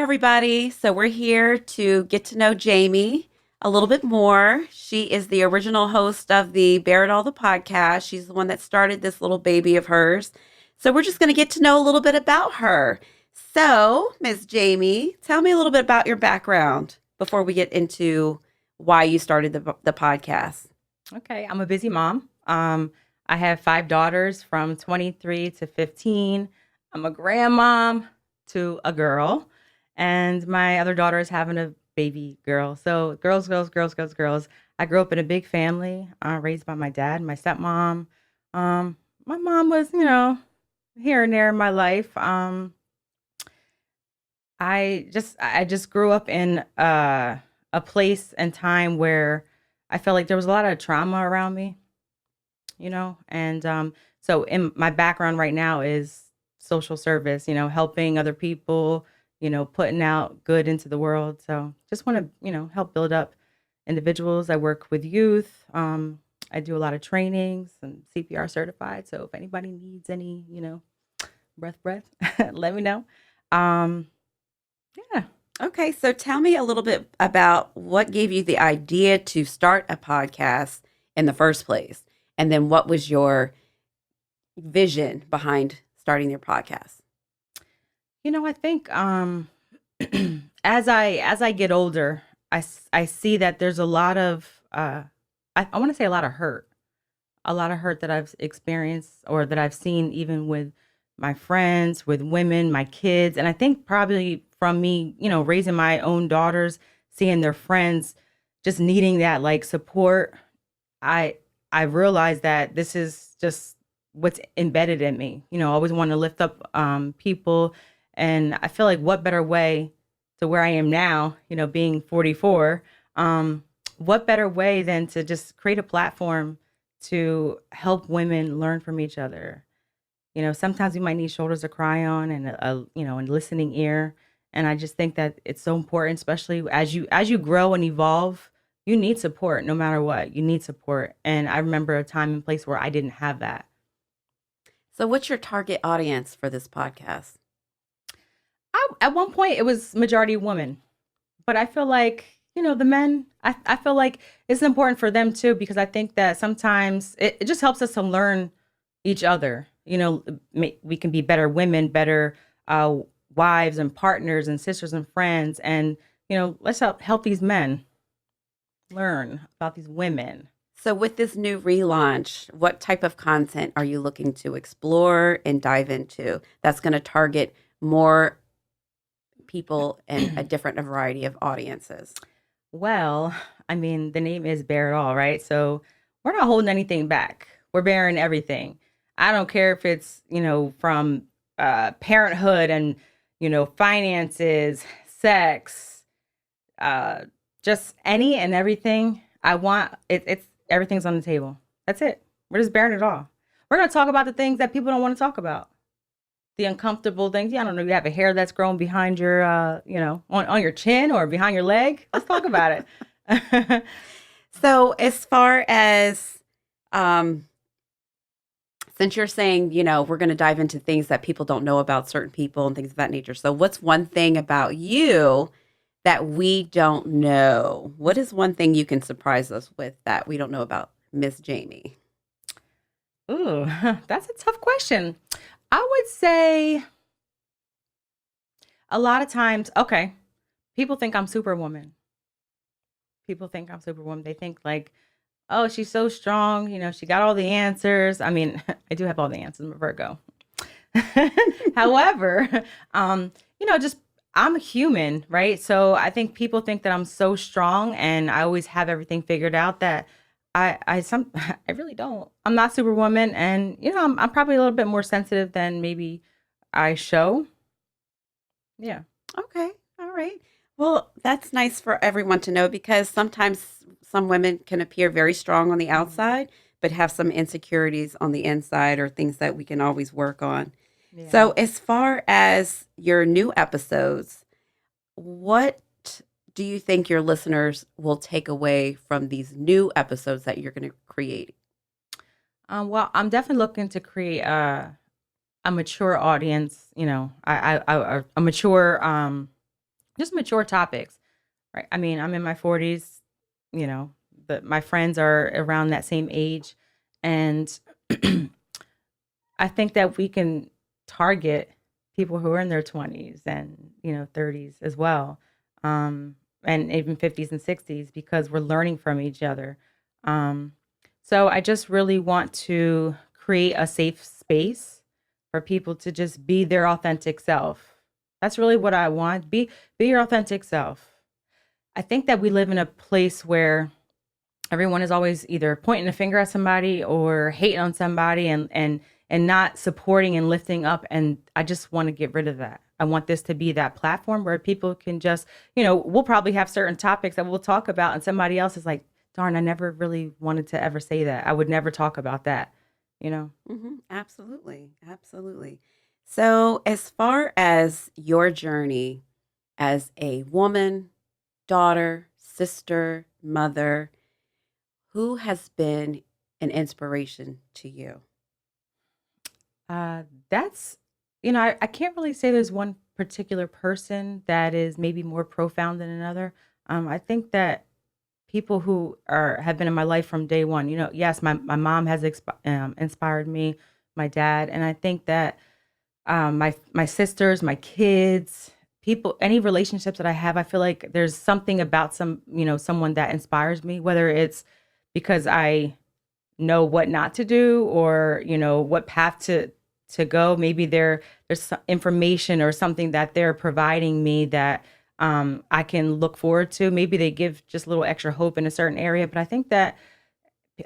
everybody. So we're here to get to know Jamie a little bit more. She is the original host of the Bear It All the podcast. She's the one that started this little baby of hers. So we're just going to get to know a little bit about her. So, Miss Jamie, tell me a little bit about your background before we get into why you started the podcast. Okay, I'm a busy mom. I have 5 daughters from 23 to 15. I'm a grandmom to a girl, and my other daughter is having a baby girl. So girls, girls, girls, girls, girls. I grew up in a big family, raised by my dad and my stepmom. My mom was, here and there in my life. I just grew up in a place and time where I felt like there was a lot of trauma around me, and so in my background right now is social service, helping other people, putting out good into the world. So just want to, help build up individuals. I work with youth. I do a lot of trainings and CPR certified. So if anybody needs any, breath, let me know. Um, yeah. Okay, so tell me a little bit about what gave you the idea to start a podcast in the first place. And then what was your vision behind starting your podcast? I think as I get older, I see that there's a lot of I want to say a lot of hurt that I've experienced or that I've seen even with my friends, with women, my kids, and I think probably from me, raising my own daughters, seeing their friends just needing that like support. I I realized that this is just what's embedded in me. I always want to lift up people, and I feel like what better way to where I am now, being 44. What better way than to just create a platform to help women learn from each other. Sometimes we might need shoulders to cry on and a listening ear. And I just think that it's so important, especially as you grow and evolve. You need support no matter what. You need support. And I remember a time and place where I didn't have that. So, what's your target audience for this podcast? At one point, it was majority women, but I feel like the men. I feel like it's important for them too because I think that sometimes it just helps us to learn each other. We can be better women, better uh, wives and partners and sisters and friends, and let's help these men learn about these women. So, with this new relaunch, what type of content are you looking to explore and dive into that's going to target more people and a different variety of audiences? Well, I mean, the name is Bear It All, right? So we're not holding anything back. We're bearing everything. I don't care if it's, from parenthood and, finances, sex, uh, just any and everything. I want it's everything's on the table. That's it. We're just bearing it all. We're going to talk about the things that people don't want to talk about. The uncomfortable things. Yeah, I don't know. You have a hair that's grown behind your, on your chin or behind your leg. Let's talk about it. So, as far as um, since you're saying, we're going to dive into things that people don't know about certain people and things of that nature. So, what's one thing about you that we don't know? What is one thing you can surprise us with that we don't know about Miss Jamie? Ooh, that's a tough question. I would say a lot of times, okay, people think I'm Superwoman. People think I'm Superwoman. They think like, oh, she's so strong. She got all the answers. I mean, I do have all the answers. I'm a Virgo. However, just I'm a human, right? So I think people think that I'm so strong and I always have everything figured out that I really don't. I'm not Superwoman, and I'm probably a little bit more sensitive than maybe I show. Yeah. Okay. All right. Well, that's nice for everyone to know because sometimes some women can appear very strong on the Mhm. outside, but have some insecurities on the inside or things that we can always work on. Yeah. So, as far as your new episodes, what do you think your listeners will take away from these new episodes that you're going to create? Well, I'm definitely looking to create a mature audience. A mature just mature topics, right? I mean, I'm in my 40s, you know, my friends are around that same age. And I think that we can target people who are in their 20s and, 30s as well. And even 50s and 60s because we're learning from each other. Um, so I just really want to create a safe space for people to just be their authentic self. That's really what I want. Be your authentic self. I think that we live in a place where everyone is always either pointing a finger at somebody or hating on somebody and not supporting and lifting up, and I just want to get rid of that. I want this to be that platform where people can just, we'll probably have certain topics that we'll talk about and somebody else is like, darn, I never really wanted to ever say that. I would never talk about that, you know. Absolutely. Absolutely. So, as far as your journey as a woman, daughter, sister, mother, who has been an inspiration to you? That's, I can't really say there's one particular person that is maybe more profound than another. I think that people who have been in my life from day one, yes, my mom has inspired me, my dad, and I think that my sisters, my kids, people, any relationships that I have, I feel like there's something about someone that inspires me, whether it's because I know what not to do or what path to go. Maybe there's some information or something that they're providing me that I can look forward to. Maybe they give just a little extra hope in a certain area, but I think that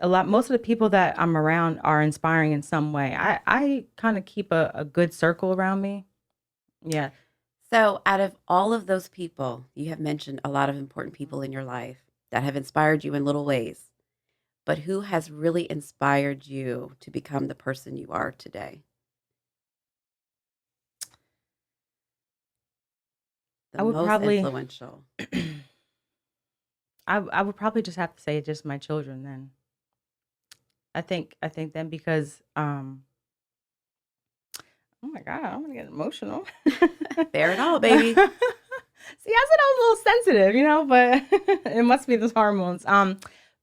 most of the people that I'm around are inspiring in some way. I kind of keep a good circle around me. Yeah. So, out of all of those people, you have mentioned a lot of important people in your life that have inspired you in little ways, but who has really inspired you to become the person you are today? The I would most probably influential. I would probably just have to say just my children then. I think then because oh my God, I'm gonna get emotional. Bear it all, See, baby. I said I was a little sensitive, but it must be those hormones.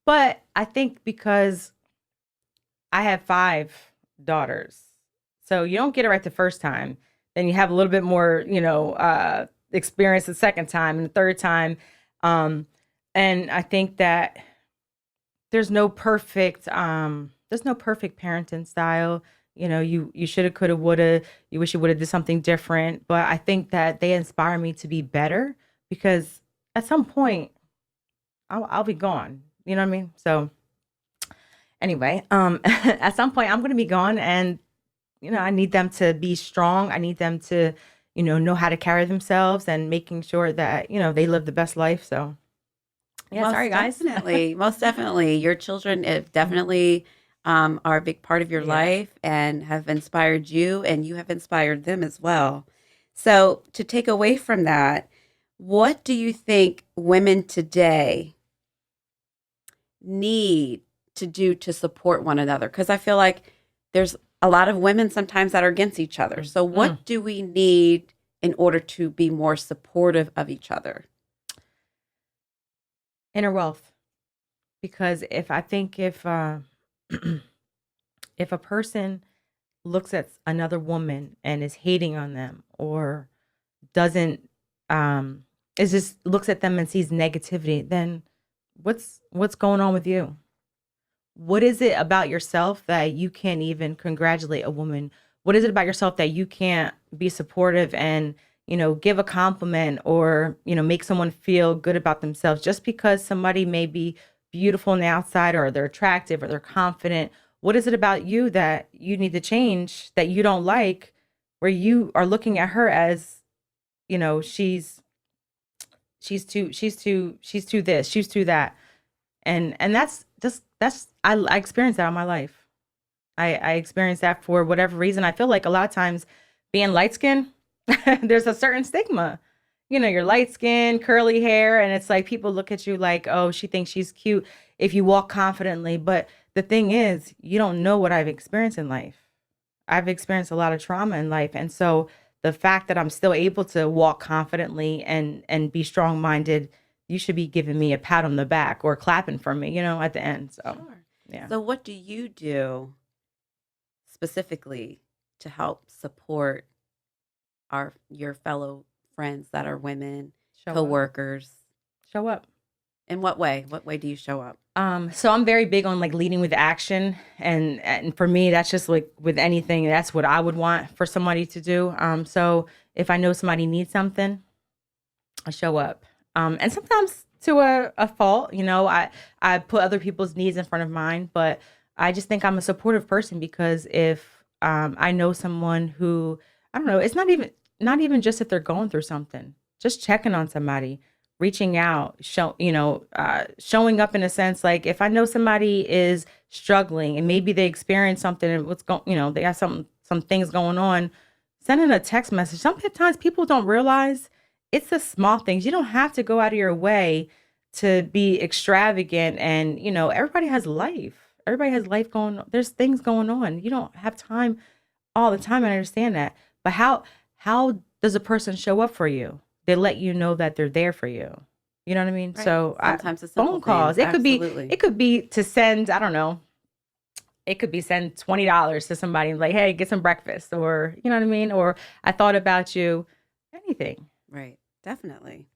But I think because I have 5 daughters, so you don't get it right the first time. Then you have a little bit more, experience the second time and the third time. Um, and I think that there's no perfect parenting style. You shoulda, coulda, woulda. You wish you woulda did something different. But I think that they inspire me to be better because at some point I'll be gone. You know what I mean? So anyway, at some point I'm gonna be gone, and I need them to be strong. I need them to, know how to carry themselves and making sure that they live the best life. So yeah, sorry Most guys. definitely. Most definitely. Your children definitely are a big part of your Yeah. life and have inspired you, and you have inspired them as well. So, to take away from that, what do you think women today need to do to support one another? Because I feel like there's a lot of women sometimes that are against each other. So, Mm. what do we need in order to be more supportive of each other? Inner wealth. Because if if a person looks at another woman and is hating on them or doesn't is just looks at them and sees negativity, then what's going on with you? What is it about yourself that you can't even congratulate a woman? What is it about yourself that you can't be supportive and, give a compliment or, make someone feel good about themselves just because somebody may be beautiful on the outside or they're attractive or they're confident? What is it about you that you need to change that you don't like where you are looking at her as, she's too this, she's too that. And I experienced that in my life. I experienced that for whatever reason. I feel like a lot of times being light skinned, there's a certain stigma. You're light skinned, curly hair, and it's like people look at you like, oh, she thinks she's cute if you walk confidently. But the thing is, you don't know what I've experienced in life. I've experienced a lot of trauma in life. And so the fact that I'm still able to walk confidently and be strong minded, you should be giving me a pat on the back or clapping for me, at the end. So Sure. yeah. So, what do you do specifically to help support your fellow friends that are women, Show up. coworkers? Show up. In what way? What way do you show up? So I'm very big on like leading with action, and for me, that's just like with anything, that's what I would want for somebody to do. So if I know somebody needs something, I show up. And sometimes to a fault, I put other people's needs in front of mine, but I just think I'm a supportive person because if I know someone who, I don't know, it's not even just if they're going through something, just checking on somebody, reaching out, showing up in a sense. Like if I know somebody is struggling and maybe they experience something and they have some things going on, sending a text message. Sometimes people don't realize it's the small things. You don't have to go out of your way to be extravagant. And, everybody has life. Everybody has life going on. There's things going on. You don't have time all the time. I understand that. But how does a person show up for you? They let you know that they're there for you. You know what I mean? Right. So Sometimes the simple phone calls. things. It could be Absolutely. it could be to send, I don't know, it could be send $20 to somebody and like, hey, get some breakfast, or you know what I mean? Or I thought about you. Anything. Right. Definitely.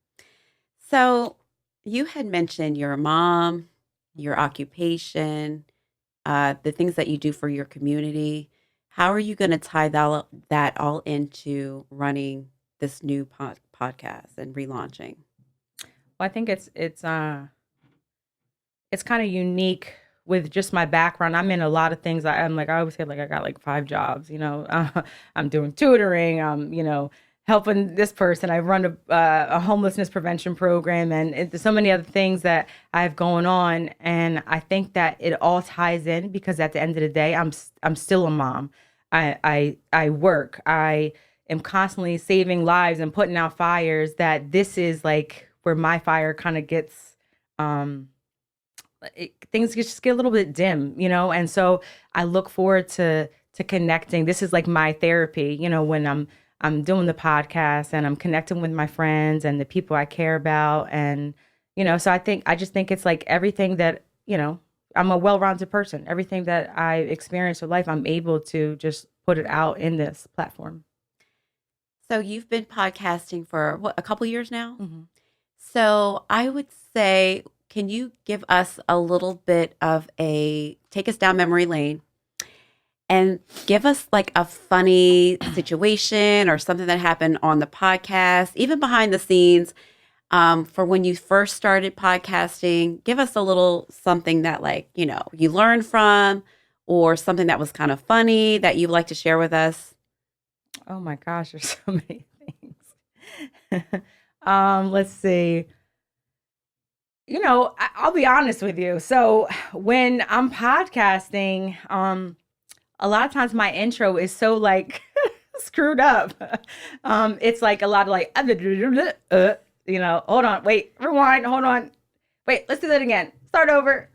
So, you had mentioned your mom, your occupation, the things that you do for your community. How are you going to tie that all into running this new podcast and relaunching? Well, I think it's kind of unique with just my background. I'm in a lot of things. I'm like I always say, like I got like 5 jobs. I'm doing tutoring. I'm helping this person. I run a homelessness prevention program, and there's so many other things that I have going on. And I think that it all ties in because at the end of the day, I'm still a mom. I work. I am constantly saving lives and putting out fires. That this is like where my fire kind of gets. Um, Things just get a little bit dim, and so I look forward to connecting. This is like my therapy, when I'm doing the podcast and I'm connecting with my friends and the people I care about. And so I just think it's like everything that, I'm a well-rounded person. Everything that I experience in life, I'm able to just put it out in this platform. So, you've been podcasting for what, a couple years now? Hmm. So, I would say, can you give us a little bit of take us down memory lane and give us like a funny situation or something that happened on the podcast, even behind the scenes, for when you first started podcasting? Give us a little something that, like, you learned from, or something that was kind of funny that you'd like to share with us. Oh my gosh, there's so many things. Let's see. I'll be honest with you. So when I'm podcasting, a lot of times my intro is so like screwed up. It's like a lot of like, hold on, wait, rewind, hold on, wait, let's do that again, start over,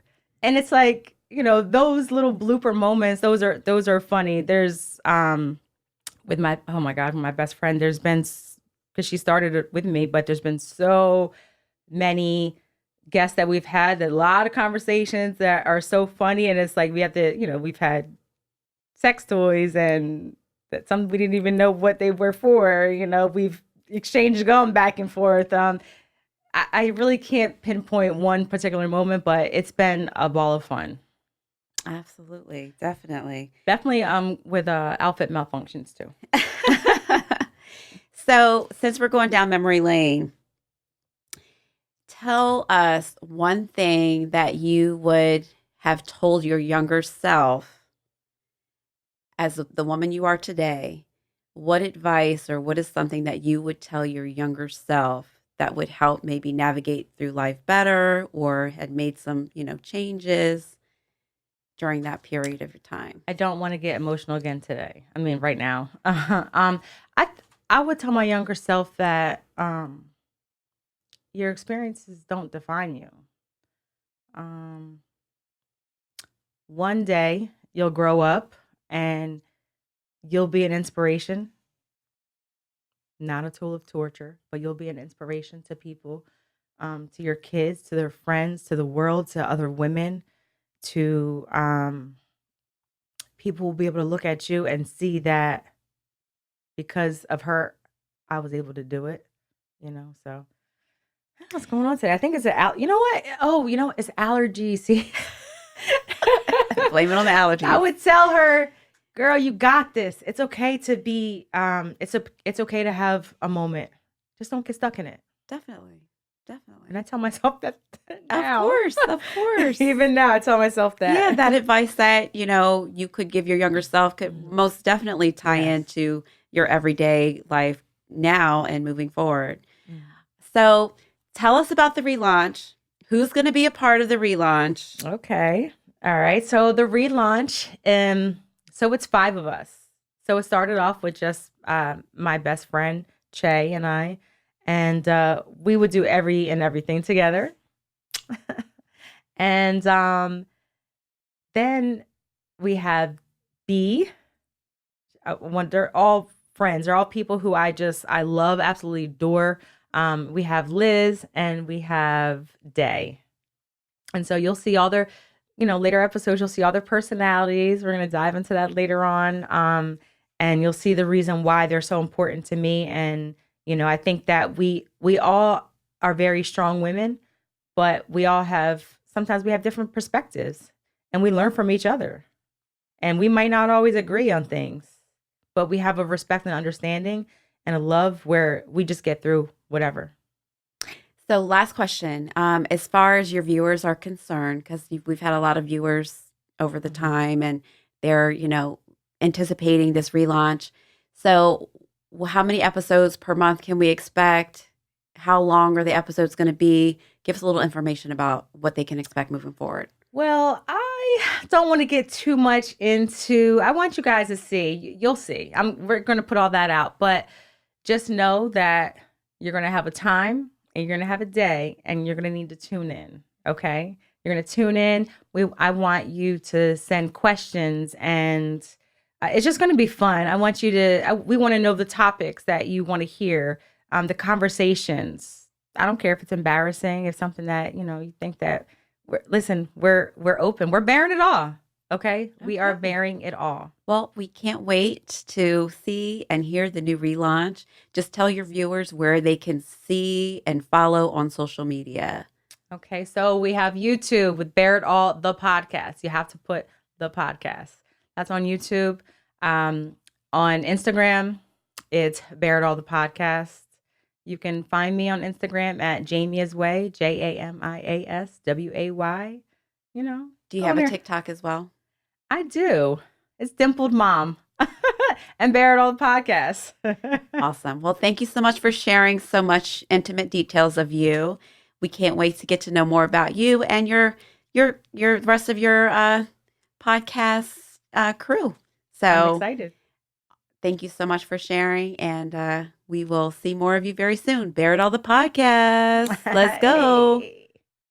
and it's like those little blooper moments. Those are funny. There's with my oh my god, my best friend. There's been because she started it with me, but there's been so many guests that we've had, a lot of conversations that are so funny, and it's like we have to, we've had sex toys and that some we didn't even know what they were for. We've exchanged gum back and forth. I really can't pinpoint one particular moment, but it's been a ball of fun. Absolutely, definitely. Definitely with outfit malfunctions too. So, since we're going down memory lane, tell us one thing that you would have told your younger self as the woman you are today. What advice or what is something that you would tell your younger self that would help maybe navigate through life better, or had made some, changes during that period of your time? I don't want to get emotional again today. I mean, right now. I I would tell my younger self that your experiences don't define you. Um, One day you'll grow up and you'll be an inspiration not a tool of torture, but you'll be an inspiration to people, to your kids, to their friends, to the world, to other women, to people will be able to look at you and see that because of her, I was able to do it, so what's going on today? I think it's you know what? Oh, it's allergies. See, Blame it on the I allergies. would tell her, girl, you got this. It's okay to be, it's okay to have a moment. Just don't get stuck in it. Definitely. Definitely. And I tell myself that now. Of course. Of course. Even now, I tell myself that. Yeah, that advice that, you could give your younger self could most definitely tie Yes. into your everyday life now and moving forward. Mm. So tell us about the relaunch. Who's going to be a part of the relaunch? Okay. All right. So the relaunch, so it's 5 of us. So it started off with just my best friend, Che, and I. And we would do everything together. And then we have B. They're all friends. They're all people who I love, absolutely adore. We have Liz and we have Day. And so you'll see all their, later episodes, you'll see all their personalities. We're going to dive into that later on. And you'll see the reason why they're so important to me. And, I think that we all are very strong women, but sometimes we have different perspectives and we learn from each other. And we might not always agree on things, but we have a respect and understanding and a love where we just get through whatever. So last question, as far as your viewers are concerned, because we've had a lot of viewers over the time and they're, anticipating this relaunch. So how many episodes per month can we expect? How long are the episodes going to be? Give us a little information about what they can expect moving forward. Well, I don't want to get too much into, I want you guys to see, you'll see. We're going to put all that out, but just know that you're going to have a time and you're going to have a day and you're going to need to tune in. Okay. You're going to tune in. I want you to send questions and it's just going to be fun. I want you to, we want to know the topics that you want to hear, the conversations. I don't care if it's embarrassing, if something that, you think that, we're open. We're bearing it all. Okay. We are bearing it all. Well, we can't wait to see and hear the new relaunch. Just tell your viewers where they can see and follow on social media. Okay. So we have YouTube with Bear It All, the podcast. You have to put the podcast. That's on YouTube. On Instagram, it's Bear It All, the podcast. You can find me on Instagram at Jamia's Way, JAMIASWAY. Do you have a TikTok as well? I do. It's Dimpled Mom and Bear It All, the podcast. Awesome. Well, thank you so much for sharing so much intimate details of you. We can't wait to get to know more about you and your rest of your podcast crew. So I'm excited. Thank you so much for sharing, and we will see more of you very soon. Bear It All, the podcast. Let's go.